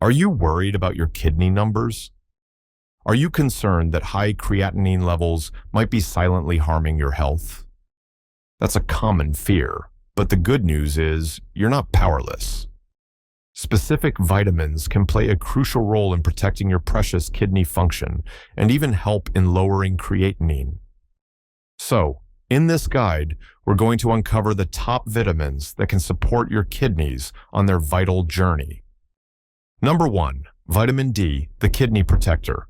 Are you worried about your kidney numbers? Are you concerned that high creatinine levels might be silently harming your health? That's a common fear, but the good news is you're not powerless. Specific vitamins can play a crucial role in protecting your precious kidney function and even help in lowering creatinine. So, in this guide, we're going to uncover the top vitamins that can support your kidneys on their vital journey. Number 1, vitamin D, the kidney protector.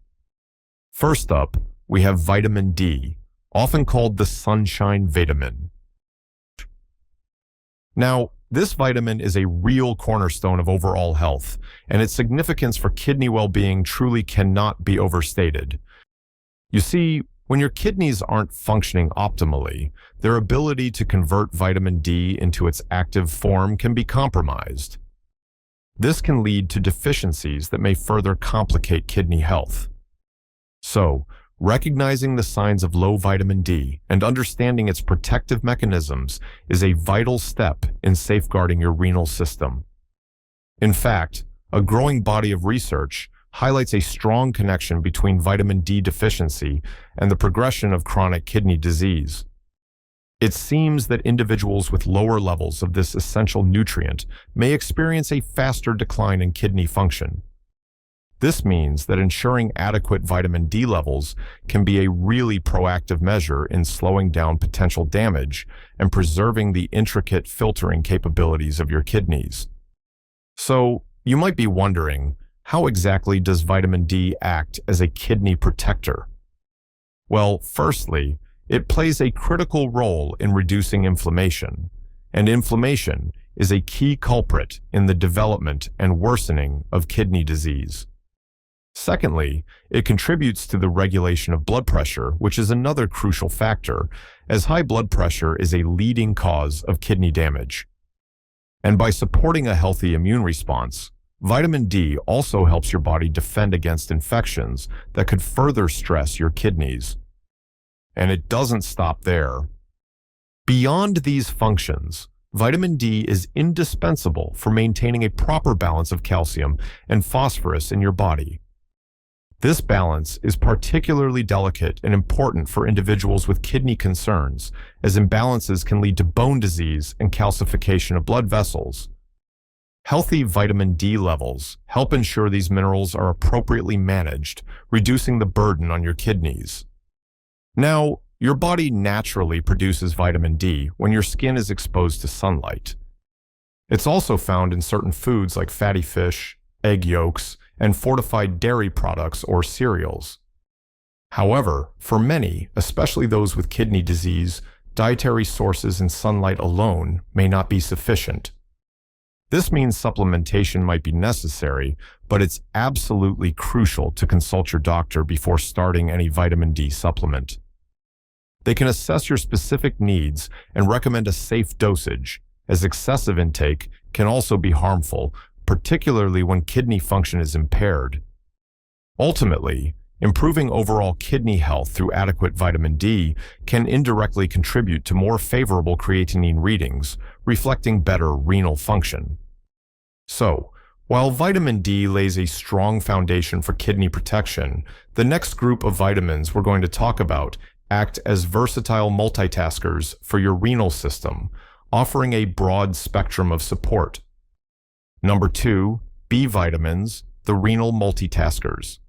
First up, we have vitamin D, often called the sunshine vitamin. Now, this vitamin is a real cornerstone of overall health, and its significance for kidney well-being truly cannot be overstated. You see, when your kidneys aren't functioning optimally, their ability to convert vitamin D into its active form can be compromised. This can lead to deficiencies that may further complicate kidney health. So, recognizing the signs of low vitamin D and understanding its protective mechanisms is a vital step in safeguarding your renal system. In fact, a growing body of research highlights a strong connection between vitamin D deficiency and the progression of chronic kidney disease. It seems that individuals with lower levels of this essential nutrient may experience a faster decline in kidney function. This means that ensuring adequate vitamin D levels can be a really proactive measure in slowing down potential damage and preserving the intricate filtering capabilities of your kidneys. So, you might be wondering, how exactly does vitamin D act as a kidney protector? Well, firstly, it plays a critical role in reducing inflammation, and inflammation is a key culprit in the development and worsening of kidney disease. Secondly, it contributes to the regulation of blood pressure, which is another crucial factor, as high blood pressure is a leading cause of kidney damage. And by supporting a healthy immune response, vitamin D also helps your body defend against infections that could further stress your kidneys. And it doesn't stop there. Beyond these functions, vitamin D is indispensable for maintaining a proper balance of calcium and phosphorus in your body. This balance is particularly delicate and important for individuals with kidney concerns, as imbalances can lead to bone disease and calcification of blood vessels. Healthy vitamin D levels help ensure these minerals are appropriately managed, reducing the burden on your kidneys. Now, your body naturally produces vitamin D when your skin is exposed to sunlight. It's also found in certain foods like fatty fish, egg yolks, and fortified dairy products or cereals. However, for many, especially those with kidney disease, dietary sources and sunlight alone may not be sufficient. This means supplementation might be necessary, but it's absolutely crucial to consult your doctor before starting any vitamin D supplement. They can assess your specific needs and recommend a safe dosage, as excessive intake can also be harmful, particularly when kidney function is impaired. Ultimately, improving overall kidney health through adequate vitamin D can indirectly contribute to more favorable creatinine readings, reflecting better renal function. So, while vitamin D lays a strong foundation for kidney protection, the next group of vitamins we're going to talk about act as versatile multitaskers for your renal system, offering a broad spectrum of support. Number 2, B vitamins, the renal multitaskers.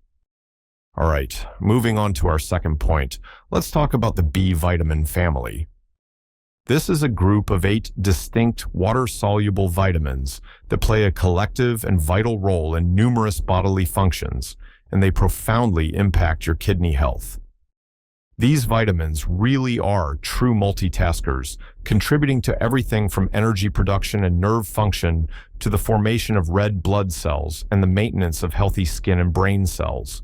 All right, moving on to our second point, let's talk about the B vitamin family. This is a group of 8 distinct water-soluble vitamins that play a collective and vital role in numerous bodily functions, and they profoundly impact your kidney health. These vitamins really are true multitaskers, contributing to everything from energy production and nerve function to the formation of red blood cells and the maintenance of healthy skin and brain cells.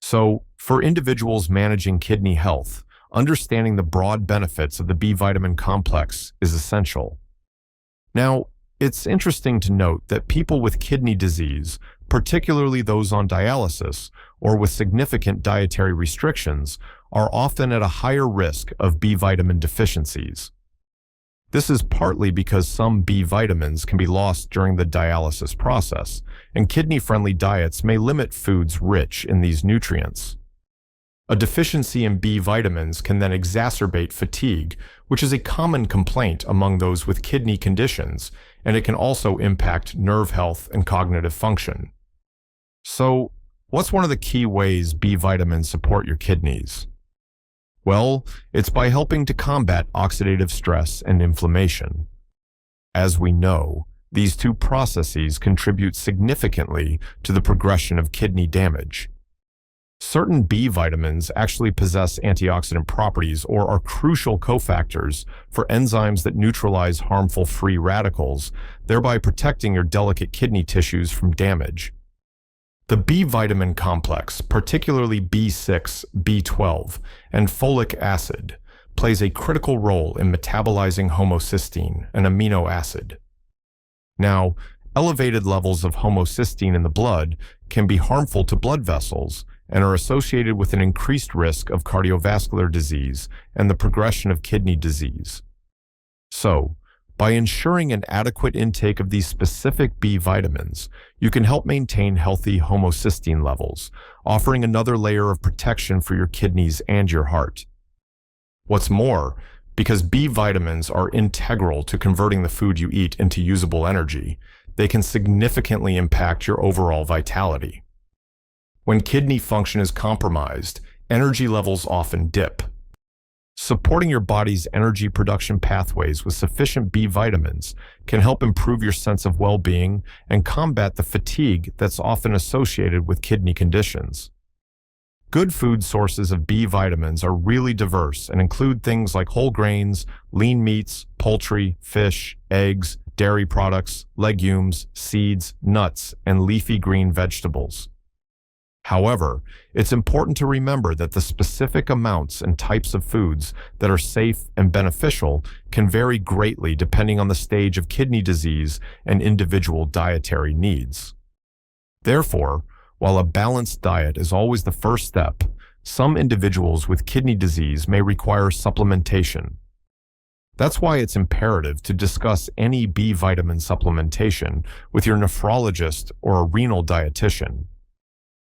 So, for individuals managing kidney health, understanding the broad benefits of the B vitamin complex is essential. Now, it's interesting to note that people with kidney disease, particularly those on dialysis or with significant dietary restrictions, are often at a higher risk of B vitamin deficiencies. This is partly because some B vitamins can be lost during the dialysis process, and kidney-friendly diets may limit foods rich in these nutrients. A deficiency in B vitamins can then exacerbate fatigue, which is a common complaint among those with kidney conditions, and it can also impact nerve health and cognitive function. So, what's one of the key ways B vitamins support your kidneys? Well, it's by helping to combat oxidative stress and inflammation. As we know, these two processes contribute significantly to the progression of kidney damage. Certain B vitamins actually possess antioxidant properties or are crucial cofactors for enzymes that neutralize harmful free radicals, thereby protecting your delicate kidney tissues from damage. The B vitamin complex, particularly B6, B12, and folic acid, plays a critical role in metabolizing homocysteine, an amino acid. Now, elevated levels of homocysteine in the blood can be harmful to blood vessels and are associated with an increased risk of cardiovascular disease and the progression of kidney disease. So, by ensuring an adequate intake of these specific B vitamins, you can help maintain healthy homocysteine levels, offering another layer of protection for your kidneys and your heart. What's more, because B vitamins are integral to converting the food you eat into usable energy, they can significantly impact your overall vitality. When kidney function is compromised, energy levels often dip. Supporting your body's energy production pathways with sufficient B vitamins can help improve your sense of well-being and combat the fatigue that's often associated with kidney conditions. Good food sources of B vitamins are really diverse and include things like whole grains, lean meats, poultry, fish, eggs, dairy products, legumes, seeds, nuts, and leafy green vegetables. However, it's important to remember that the specific amounts and types of foods that are safe and beneficial can vary greatly depending on the stage of kidney disease and individual dietary needs. Therefore, while a balanced diet is always the first step, some individuals with kidney disease may require supplementation. That's why it's imperative to discuss any B vitamin supplementation with your nephrologist or a renal dietitian.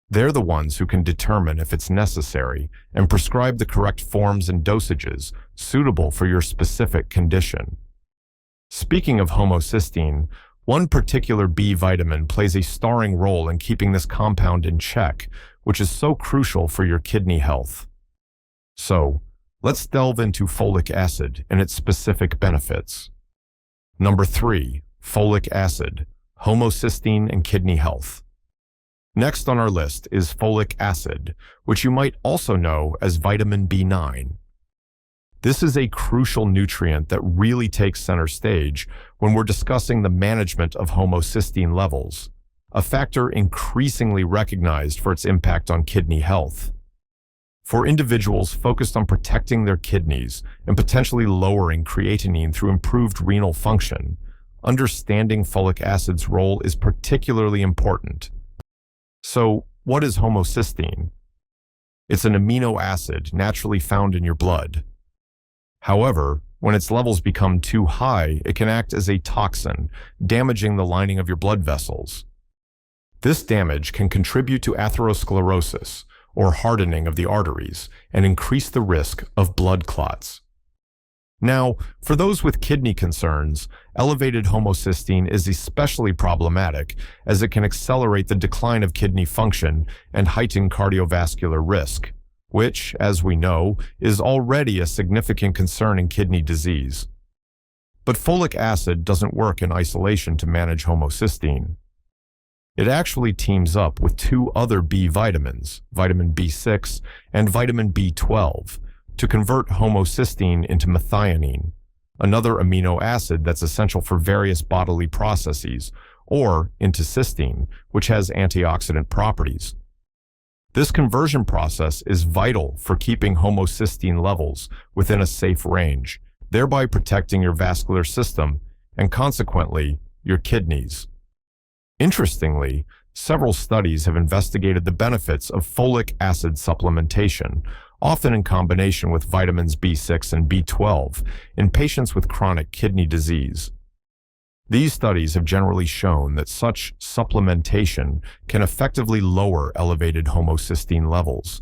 They're the ones who can determine if it's necessary and prescribe the correct forms and dosages suitable for your specific condition. Speaking of homocysteine, one particular B vitamin plays a starring role in keeping this compound in check, which is so crucial for your kidney health. So, let's delve into folic acid and its specific benefits. Number 3, folic acid, homocysteine and kidney health. Next on our list is folic acid, which you might also know as vitamin B9. This is a crucial nutrient that really takes center stage when we're discussing the management of homocysteine levels, a factor increasingly recognized for its impact on kidney health. For individuals focused on protecting their kidneys and potentially lowering creatinine through improved renal function, understanding folic acid's role is particularly important. So, what is homocysteine? It's an amino acid naturally found in your blood. However, when its levels become too high, it can act as a toxin, damaging the lining of your blood vessels. This damage can contribute to atherosclerosis, or hardening of the arteries, and increase the risk of blood clots. Now, for those with kidney concerns, elevated homocysteine is especially problematic as it can accelerate the decline of kidney function and heighten cardiovascular risk, which, as we know, is already a significant concern in kidney disease. But folic acid doesn't work in isolation to manage homocysteine. It actually teams up with two other B vitamins, vitamin B6 and vitamin B12, to convert homocysteine into methionine, another amino acid that's essential for various bodily processes, or into cysteine, which has antioxidant properties. This conversion process is vital for keeping homocysteine levels within a safe range, thereby protecting your vascular system and consequently your kidneys. Interestingly, several studies have investigated the benefits of folic acid supplementation, often in combination with vitamins B6 and B12 in patients with chronic kidney disease. These studies have generally shown that such supplementation can effectively lower elevated homocysteine levels.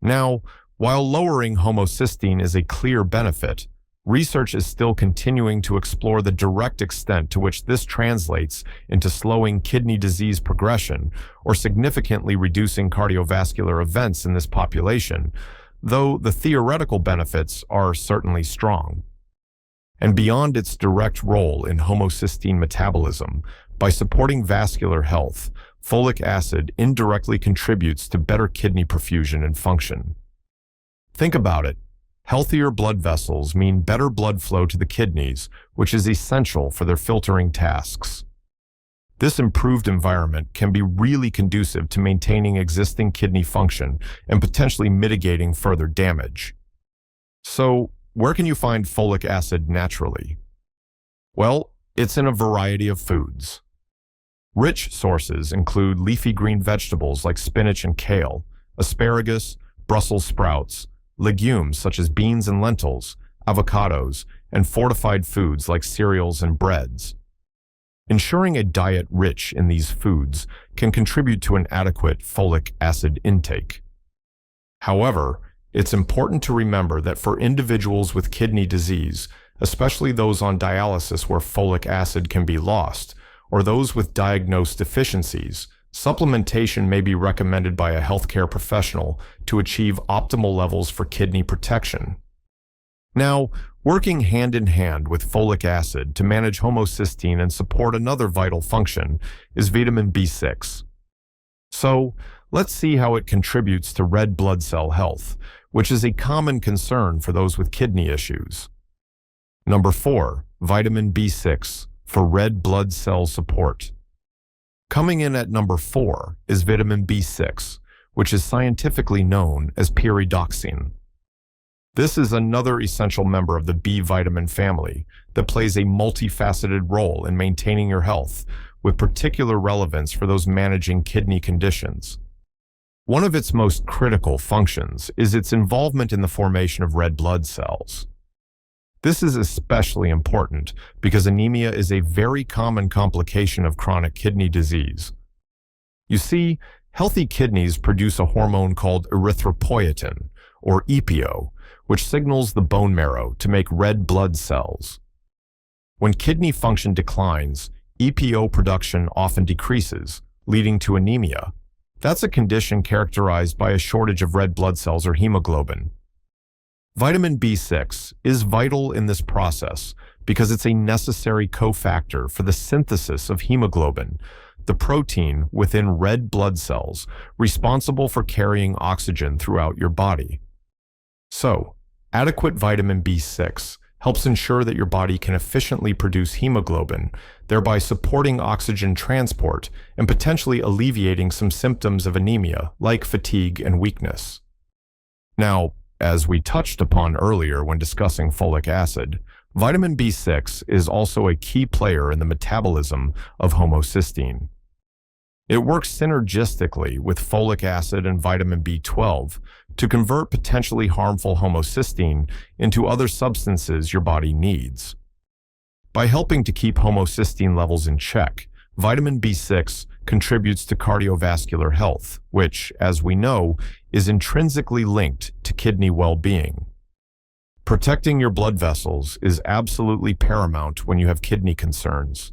Now, while lowering homocysteine is a clear benefit, research is still continuing to explore the direct extent to which this translates into slowing kidney disease progression or significantly reducing cardiovascular events in this population, though the theoretical benefits are certainly strong. And beyond its direct role in homocysteine metabolism, by supporting vascular health, folic acid indirectly contributes to better kidney perfusion and function. Think about it. Healthier blood vessels mean better blood flow to the kidneys, which is essential for their filtering tasks. This improved environment can be really conducive to maintaining existing kidney function and potentially mitigating further damage. So, where can you find folic acid naturally? Well, it's in a variety of foods. Rich sources include leafy green vegetables like spinach and kale, asparagus, Brussels sprouts, legumes such as beans and lentils, avocados, and fortified foods like cereals and breads. Ensuring a diet rich in these foods can contribute to an adequate folic acid intake. However, it's important to remember that for individuals with kidney disease, especially those on dialysis where folic acid can be lost, or those with diagnosed deficiencies, supplementation may be recommended by a healthcare professional to achieve optimal levels for kidney protection. Now, working hand in hand with folic acid to manage homocysteine and support another vital function is vitamin B6. So, let's see how it contributes to red blood cell health, which is a common concern for those with kidney issues. Number 4, vitamin B6 for red blood cell support. Coming in at number 4 is vitamin B6, which is scientifically known as pyridoxine. This is another essential member of the B vitamin family that plays a multifaceted role in maintaining your health, with particular relevance for those managing kidney conditions. One of its most critical functions is its involvement in the formation of red blood cells. This is especially important because anemia is a very common complication of chronic kidney disease. You see, healthy kidneys produce a hormone called erythropoietin, or EPO, which signals the bone marrow to make red blood cells. When kidney function declines, EPO production often decreases, leading to anemia. That's a condition characterized by a shortage of red blood cells or hemoglobin. Vitamin B6 is vital in this process because it's a necessary cofactor for the synthesis of hemoglobin, the protein within red blood cells responsible for carrying oxygen throughout your body. So, adequate vitamin B6 helps ensure that your body can efficiently produce hemoglobin, thereby supporting oxygen transport and potentially alleviating some symptoms of anemia like fatigue and weakness. Now, as we touched upon earlier when discussing folic acid, vitamin B6 is also a key player in the metabolism of homocysteine. It works synergistically with folic acid and vitamin B12 to convert potentially harmful homocysteine into other substances your body needs. By helping to keep homocysteine levels in check, vitamin B6 contributes to cardiovascular health, which, as we know, is intrinsically linked to kidney well-being. Protecting your blood vessels is absolutely paramount when you have kidney concerns.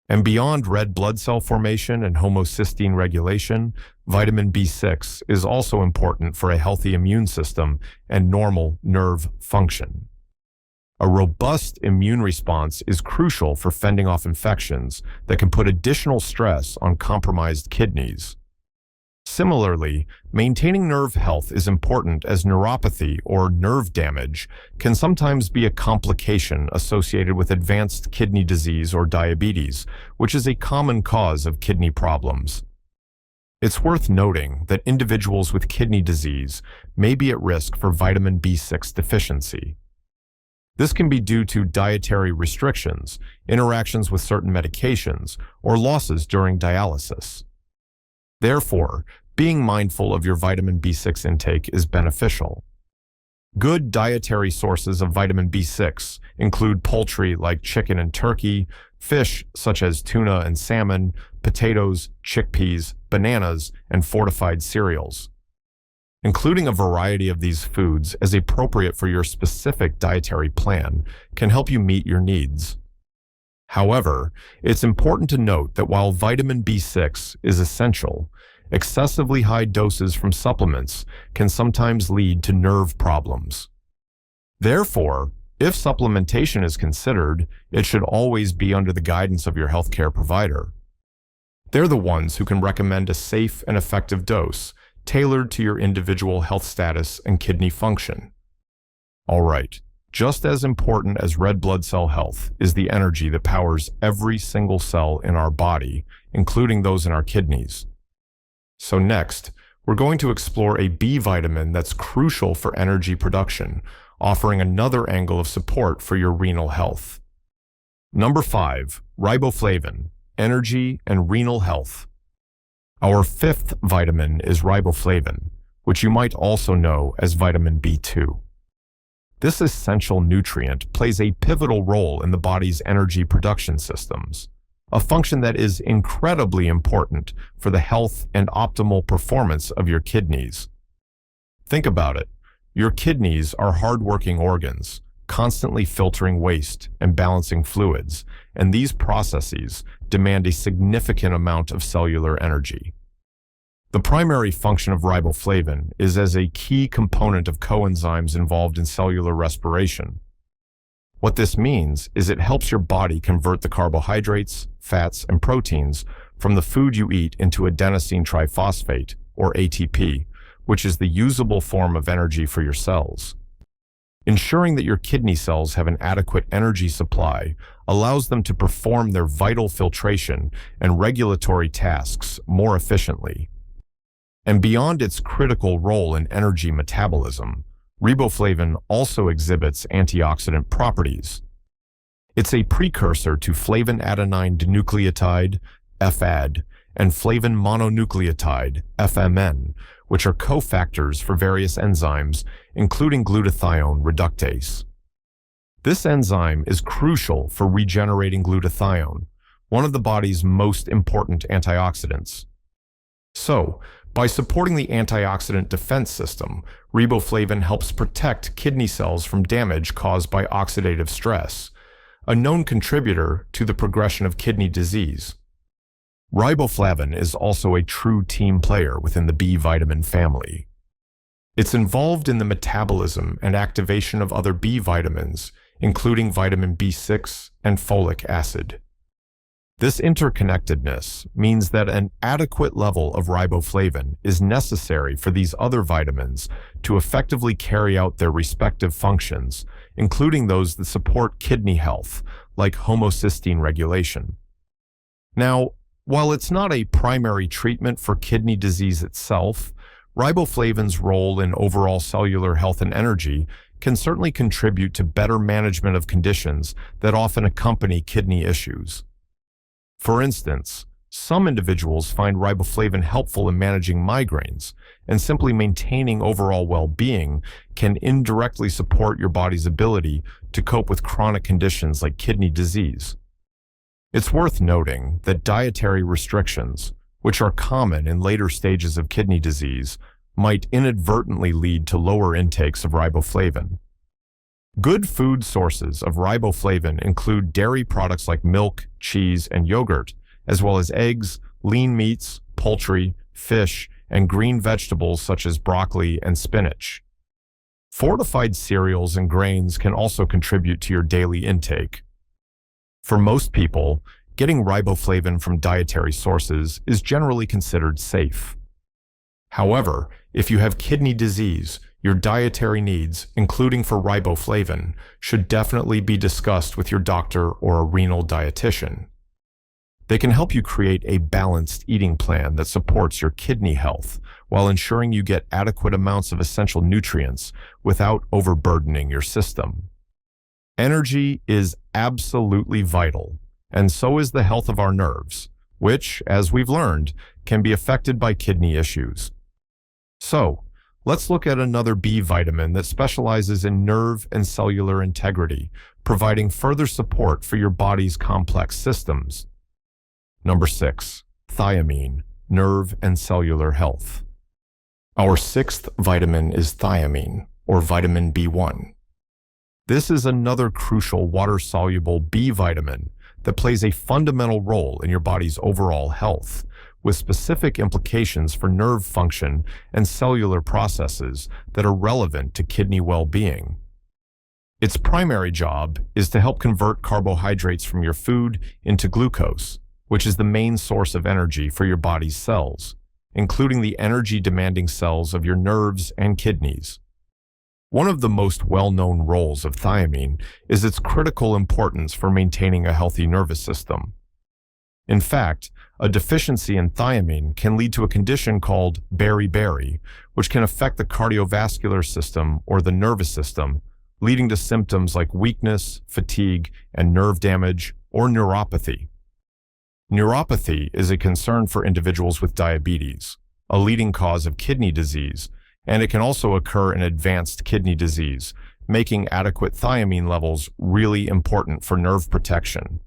And beyond red blood cell formation and homocysteine regulation, vitamin B6 is also important for a healthy immune system and normal nerve function. A robust immune response is crucial for fending off infections that can put additional stress on compromised kidneys. Similarly, maintaining nerve health is important as neuropathy or nerve damage can sometimes be a complication associated with advanced kidney disease or diabetes, which is a common cause of kidney problems. It's worth noting that individuals with kidney disease may be at risk for vitamin B6 deficiency. This can be due to dietary restrictions, interactions with certain medications, or losses during dialysis. Therefore, being mindful of your vitamin B6 intake is beneficial. Good dietary sources of vitamin B6 include poultry like chicken and turkey, fish such as tuna and salmon, potatoes, chickpeas, bananas, and fortified cereals. Including a variety of these foods as appropriate for your specific dietary plan can help you meet your needs. However, it's important to note that while vitamin B6 is essential, excessively high doses from supplements can sometimes lead to nerve problems. Therefore, if supplementation is considered, it should always be under the guidance of your healthcare provider. They're the ones who can recommend a safe and effective dose tailored to your individual health status and kidney function. All right, just as important as red blood cell health is the energy that powers every single cell in our body, including those in our kidneys. So next, we're going to explore a B vitamin that's crucial for energy production, offering another angle of support for your renal health. Number 5, riboflavin, energy and renal health. Our 5th vitamin is riboflavin, which you might also know as vitamin B2. This essential nutrient plays a pivotal role in the body's energy production systems, a function that is incredibly important for the health and optimal performance of your kidneys. Think about it. Your kidneys are hardworking organs, constantly filtering waste and balancing fluids, and these processes demand a significant amount of cellular energy. The primary function of riboflavin is as a key component of coenzymes involved in cellular respiration. What this means is it helps your body convert the carbohydrates, fats, and proteins from the food you eat into adenosine triphosphate, or ATP, which is the usable form of energy for your cells. Ensuring that your kidney cells have an adequate energy supply allows them to perform their vital filtration and regulatory tasks more efficiently. And beyond its critical role in energy metabolism, riboflavin also exhibits antioxidant properties. It's a precursor to flavin adenine dinucleotide, FAD, and flavin mononucleotide, FMN, which are cofactors for various enzymes, including glutathione reductase. This enzyme is crucial for regenerating glutathione, one of the body's most important antioxidants. So, by supporting the antioxidant defense system, riboflavin helps protect kidney cells from damage caused by oxidative stress, a known contributor to the progression of kidney disease. Riboflavin is also a true team player within the B vitamin family. It's involved in the metabolism and activation of other B vitamins, including vitamin B6 and folic acid. This interconnectedness means that an adequate level of riboflavin is necessary for these other vitamins to effectively carry out their respective functions, including those that support kidney health, like homocysteine regulation. Now, while it's not a primary treatment for kidney disease itself, riboflavin's role in overall cellular health and energy can certainly contribute to better management of conditions that often accompany kidney issues. For instance, some individuals find riboflavin helpful in managing migraines, and simply maintaining overall well-being can indirectly support your body's ability to cope with chronic conditions like kidney disease. It's worth noting that dietary restrictions, which are common in later stages of kidney disease, might inadvertently lead to lower intakes of riboflavin. Good food sources of riboflavin include dairy products like milk, cheese, and yogurt, as well as eggs, lean meats, poultry, fish, and green vegetables such as broccoli and spinach. Fortified cereals and grains can also contribute to your daily intake. For most people, getting riboflavin from dietary sources is generally considered safe. However, if you have kidney disease, your dietary needs, including for riboflavin, should definitely be discussed with your doctor or a renal dietitian. They can help you create a balanced eating plan that supports your kidney health while ensuring you get adequate amounts of essential nutrients without overburdening your system. Energy is absolutely vital, and so is the health of our nerves, which, as we've learned, can be affected by kidney issues. So, let's look at another B vitamin that specializes in nerve and cellular integrity, providing further support for your body's complex systems. Number 6. Thiamine, nerve and cellular health. Our sixth vitamin is thiamine, or vitamin B1. This is another crucial water-soluble B vitamin that plays a fundamental role in your body's overall health, with specific implications for nerve function and cellular processes that are relevant to kidney well-being. Its primary job is to help convert carbohydrates from your food into glucose, which is the main source of energy for your body's cells, including the energy-demanding cells of your nerves and kidneys. One of the most well-known roles of thiamine is its critical importance for maintaining a healthy nervous system. In fact, a deficiency in thiamine can lead to a condition called beriberi, which can affect the cardiovascular system or the nervous system, leading to symptoms like weakness, fatigue, and nerve damage, or neuropathy. Neuropathy is a concern for individuals with diabetes, a leading cause of kidney disease, and it can also occur in advanced kidney disease, making adequate thiamine levels really important for nerve protection.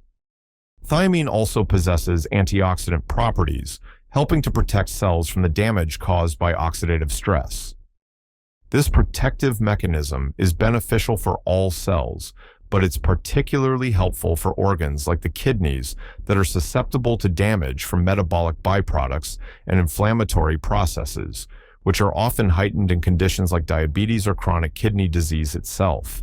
Thiamine also possesses antioxidant properties, helping to protect cells from the damage caused by oxidative stress. This protective mechanism is beneficial for all cells, but it's particularly helpful for organs like the kidneys that are susceptible to damage from metabolic byproducts and inflammatory processes, which are often heightened in conditions like diabetes or chronic kidney disease itself.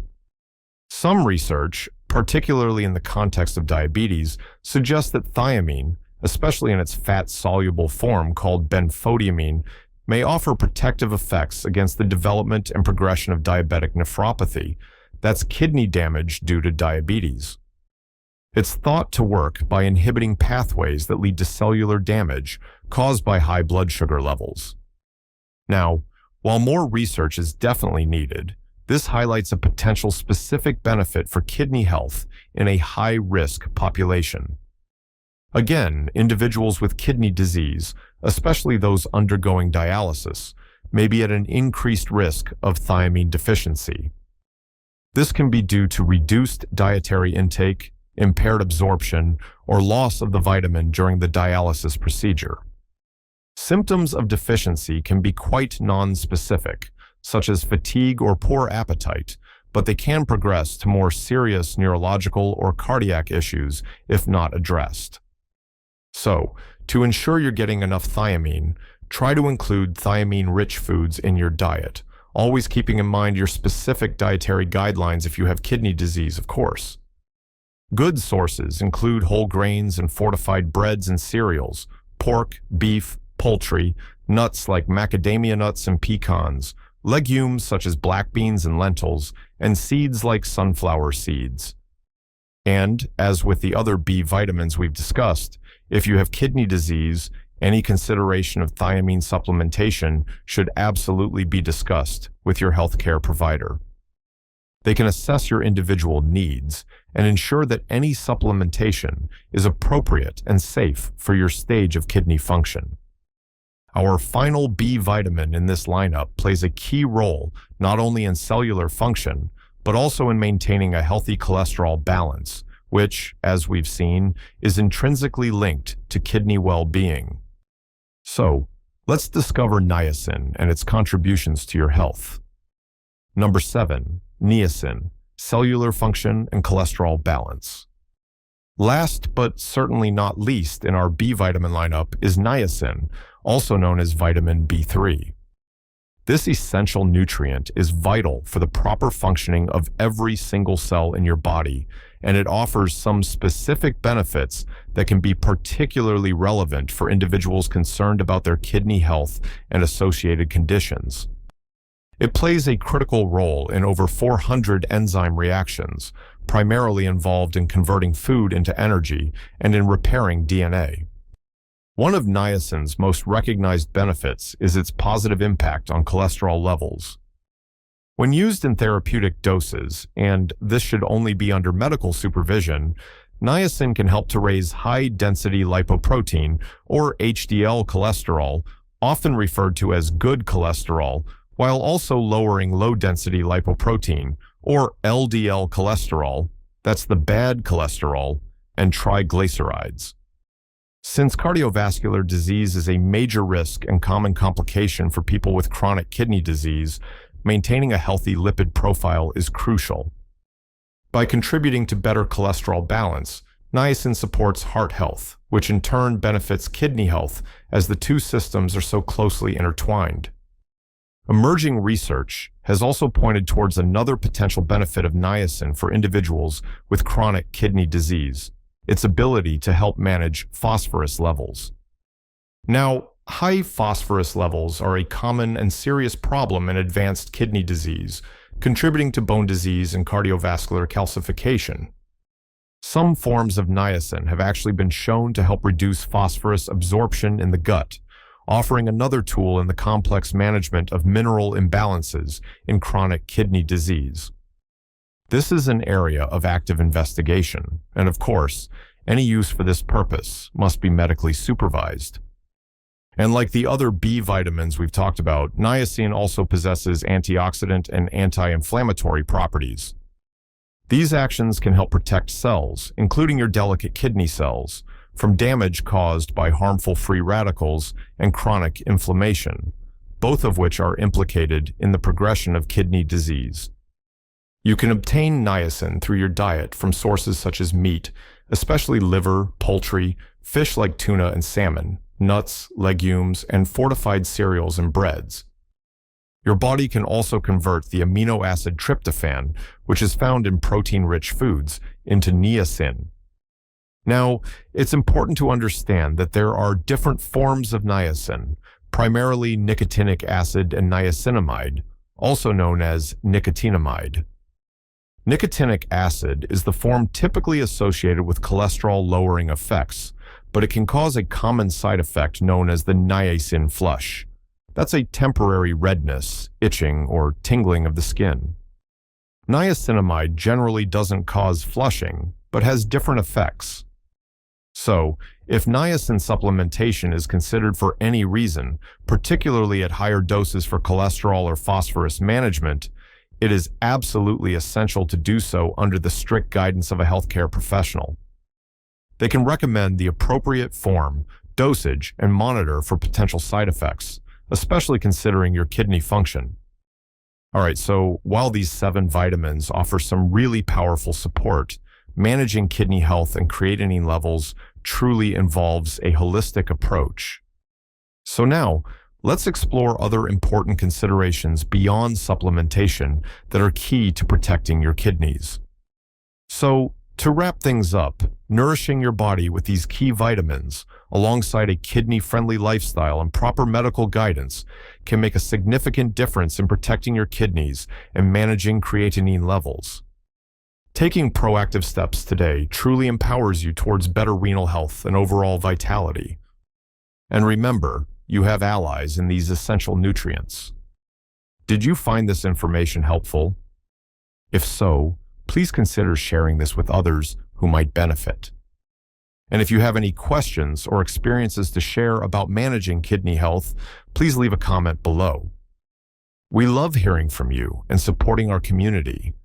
Some research, particularly in the context of diabetes, suggests that thiamine, especially in its fat-soluble form called benfotiamine, may offer protective effects against the development and progression of diabetic nephropathy, that's kidney damage due to diabetes. It's thought to work by inhibiting pathways that lead to cellular damage caused by high blood sugar levels. Now, while more research is definitely needed, this highlights a potential specific benefit for kidney health in a high-risk population. Again, individuals with kidney disease, especially those undergoing dialysis, may be at an increased risk of thiamine deficiency. This can be due to reduced dietary intake, impaired absorption, or loss of the vitamin during the dialysis procedure. Symptoms of deficiency can be quite non-specific, such as fatigue or poor appetite, but they can progress to more serious neurological or cardiac issues if not addressed. So, to ensure you're getting enough thiamine, try to include thiamine-rich foods in your diet, always keeping in mind your specific dietary guidelines if you have kidney disease, of course. Good sources include whole grains and fortified breads and cereals, pork, beef, poultry, nuts like macadamia nuts and pecans, legumes such as black beans and lentils, and seeds like sunflower seeds. And, as with the other B vitamins we've discussed, if you have kidney disease, any consideration of thiamine supplementation should absolutely be discussed with your healthcare provider. They can assess your individual needs and ensure that any supplementation is appropriate and safe for your stage of kidney function. Our final B vitamin in this lineup plays a key role not only in cellular function, but also in maintaining a healthy cholesterol balance, which, as we've seen, is intrinsically linked to kidney well-being. So, let's discover niacin and its contributions to your health. Number 7. Niacin, cellular function and cholesterol balance. Last but certainly not least in our B vitamin lineup is niacin, also known as vitamin B3. This essential nutrient is vital for the proper functioning of every single cell in your body, and it offers some specific benefits that can be particularly relevant for individuals concerned about their kidney health and associated conditions. It plays a critical role in over 400 enzyme reactions, primarily involved in converting food into energy and in repairing DNA. One of niacin's most recognized benefits is its positive impact on cholesterol levels. When used in therapeutic doses, and this should only be under medical supervision, niacin can help to raise high-density lipoprotein, or HDL cholesterol, often referred to as good cholesterol, while also lowering low-density lipoprotein, or LDL cholesterol, that's the bad cholesterol, and triglycerides. Since cardiovascular disease is a major risk and common complication for people with chronic kidney disease, maintaining a healthy lipid profile is crucial. By contributing to better cholesterol balance, niacin supports heart health, which in turn benefits kidney health as the two systems are so closely intertwined. Emerging research has also pointed towards another potential benefit of niacin for individuals with chronic kidney disease: its ability to help manage phosphorus levels. Now, high phosphorus levels are a common and serious problem in advanced kidney disease, contributing to bone disease and cardiovascular calcification. Some forms of niacin have actually been shown to help reduce phosphorus absorption in the gut, offering another tool in the complex management of mineral imbalances in chronic kidney disease. This is an area of active investigation, and of course, any use for this purpose must be medically supervised. And like the other B vitamins we've talked about, niacin also possesses antioxidant and anti-inflammatory properties. These actions can help protect cells, including your delicate kidney cells, from damage caused by harmful free radicals and chronic inflammation, both of which are implicated in the progression of kidney disease. You can obtain niacin through your diet from sources such as meat, especially liver, poultry, fish like tuna and salmon, nuts, legumes, and fortified cereals and breads. Your body can also convert the amino acid tryptophan, which is found in protein-rich foods, into niacin. Now, it's important to understand that there are different forms of niacin, primarily nicotinic acid and niacinamide, also known as nicotinamide. Nicotinic acid is the form typically associated with cholesterol-lowering effects, but it can cause a common side effect known as the niacin flush. That's a temporary redness, itching, or tingling of the skin. Niacinamide generally doesn't cause flushing, but has different effects. So, if niacin supplementation is considered for any reason, particularly at higher doses for cholesterol or phosphorus management, it is absolutely essential to do so under the strict guidance of a healthcare professional. They can recommend the appropriate form, dosage, and monitor for potential side effects, especially considering your kidney function. Alright, so while these 7 vitamins offer some really powerful support, managing kidney health and creatinine levels truly involves a holistic approach. So now, let's explore other important considerations beyond supplementation that are key to protecting your kidneys. So, to wrap things up, nourishing your body with these key vitamins, alongside a kidney-friendly lifestyle and proper medical guidance, can make a significant difference in protecting your kidneys and managing creatinine levels. Taking proactive steps today truly empowers you towards better renal health and overall vitality. And remember, you have allies in these essential nutrients. Did you find this information helpful? If so, please consider sharing this with others who might benefit. And if you have any questions or experiences to share about managing kidney health, please leave a comment below. We love hearing from you and supporting our community,